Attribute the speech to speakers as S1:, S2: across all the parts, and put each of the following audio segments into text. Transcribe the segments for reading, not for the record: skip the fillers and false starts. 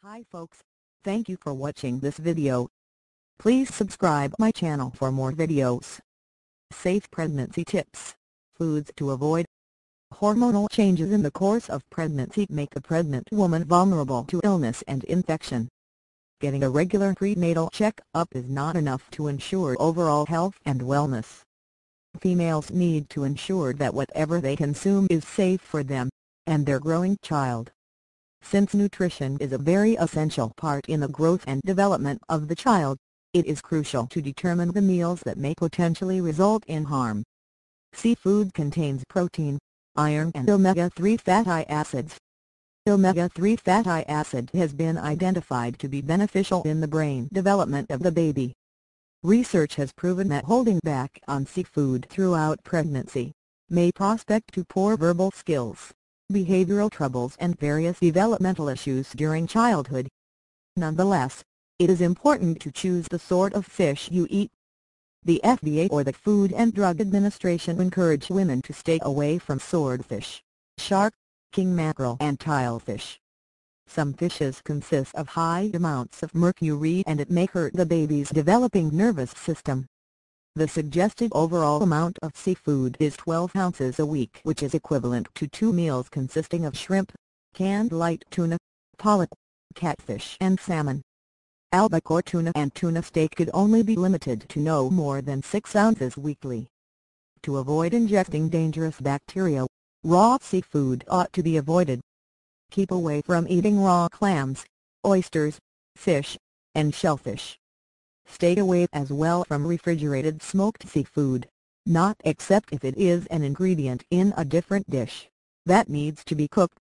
S1: Hi folks, thank you for watching this video. Please subscribe my channel for more videos. Safe pregnancy tips, foods to avoid. Hormonal changes in the course of pregnancy make a pregnant woman vulnerable to illness and infection. Getting a regular prenatal check-up is not enough to ensure overall health and wellness. Females need to ensure that whatever they consume is safe for them and their growing child. Since nutrition is a very essential part in the growth and development of the child, it is crucial to determine the meals that may potentially result in harm. Seafood contains protein, iron and omega-3 fatty acids. Omega-3 fatty acid has been identified to be beneficial in the brain development of the baby. Research has proven that holding back on seafood throughout pregnancy may prospect to poor verbal skills, behavioral troubles and various developmental issues during childhood. Nonetheless, it is important to choose the sort of fish you eat. The FDA or the Food and Drug Administration encourage women to stay away from swordfish, shark, king mackerel and tilefish. Some fishes consist of high amounts of mercury and it may hurt the baby's developing nervous system. The suggested overall amount of seafood is 12 ounces a week, which is equivalent to 2 meals consisting of shrimp, canned light tuna, pollock, catfish and salmon. Albacore tuna and tuna steak could only be limited to no more than 6 ounces weekly. To avoid injecting dangerous bacteria, raw seafood ought to be avoided. Keep away from eating raw clams, oysters, fish, and shellfish. Stay away as well from refrigerated smoked seafood, not except if it is an ingredient in a different dish that needs to be cooked.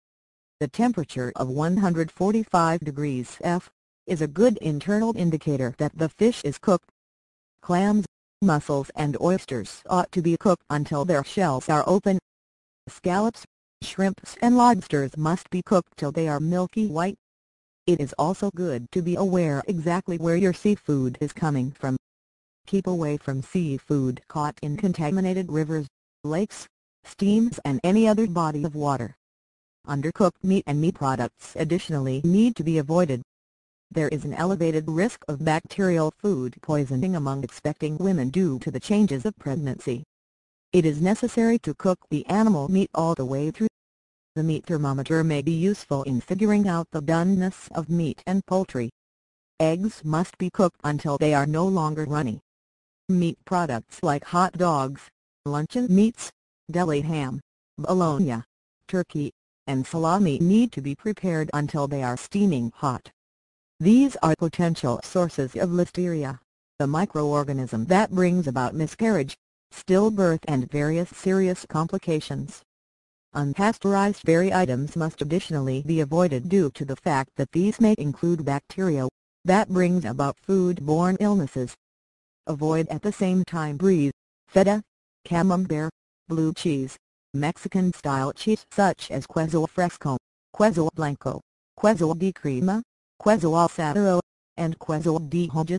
S1: The temperature of 145 degrees F is a good internal indicator that the fish is cooked. Clams, mussels and oysters ought to be cooked until their shells are open. Scallops, shrimps and lobsters must be cooked till they are milky white. It is also good to be aware exactly where your seafood is coming from. Keep away from seafood caught in contaminated rivers, lakes, streams and any other body of water. Undercooked meat and meat products additionally need to be avoided. There is an elevated risk of bacterial food poisoning among expecting women due to the changes of pregnancy. It is necessary to cook the animal meat all the way through. The meat thermometer may be useful in figuring out the doneness of meat and poultry. Eggs must be cooked until they are no longer runny. Meat products like hot dogs, luncheon meats, deli ham, bologna, turkey, and salami need to be prepared until they are steaming hot. These are potential sources of listeria, the microorganism that brings about miscarriage, stillbirth and various serious complications. Unpasteurized dairy items must additionally be avoided due to the fact that these may include bacteria that brings about food-borne illnesses. Avoid at the same time brie, feta, camembert, blue cheese, Mexican-style cheese such as queso fresco, queso blanco, queso de crema, queso asado, and queso de hoja.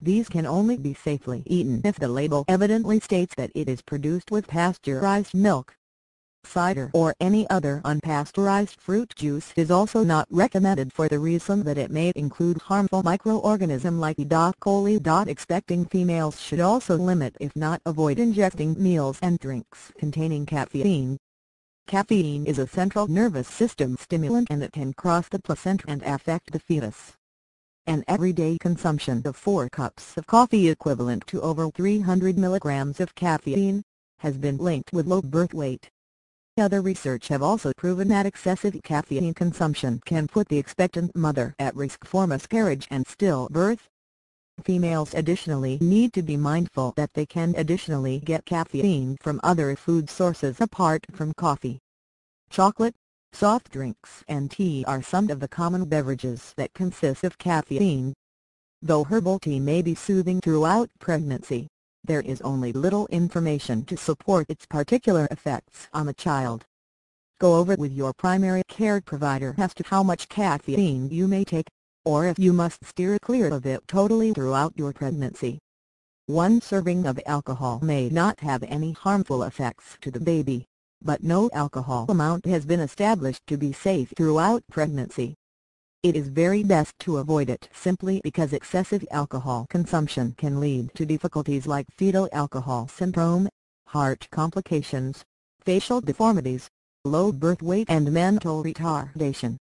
S1: These can only be safely eaten if the label evidently states that it is produced with pasteurized milk. Cider or any other unpasteurized fruit juice is also not recommended for the reason that it may include harmful microorganisms like E. coli. Expecting females should also limit if not avoid injecting meals and drinks containing caffeine. Caffeine is a central nervous system stimulant and it can cross the placenta and affect the fetus. An everyday consumption of 4 cups of coffee equivalent to over 300 milligrams of caffeine has been linked with low birth weight. Other research have also proven that excessive caffeine consumption can put the expectant mother at risk for miscarriage and stillbirth. Females additionally need to be mindful that they can additionally get caffeine from other food sources apart from coffee. Chocolate, soft drinks and tea are some of the common beverages that consist of caffeine. Though herbal tea may be soothing throughout pregnancy, there is only little information to support its particular effects on the child. Go over with your primary care provider as to how much caffeine you may take, or if you must steer clear of it totally throughout your pregnancy. One serving of alcohol may not have any harmful effects to the baby, but no alcohol amount has been established to be safe throughout pregnancy. It is very best to avoid it simply because excessive alcohol consumption can lead to difficulties like fetal alcohol syndrome, heart complications, facial deformities, low birth weight and mental retardation.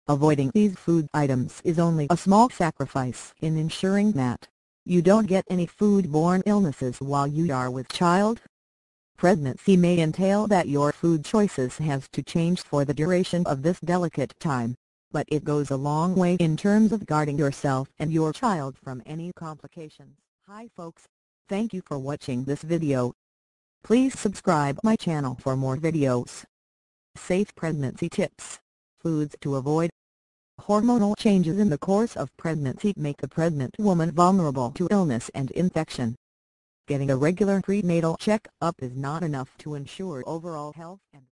S1: Avoiding these food items is only a small sacrifice in ensuring that you don't get any food-borne illnesses while you are with child. Pregnancy may entail that your food choices has to change for the duration of this delicate time, but it goes a long way in terms of guarding yourself and your child from any complications. Hi folks, thank you for watching this video. Please subscribe my channel for more videos. Safe pregnancy tips, foods to avoid. Hormonal changes in the course of pregnancy make a pregnant woman vulnerable to illness and infection. Getting a regular prenatal check-up is not enough to ensure overall health and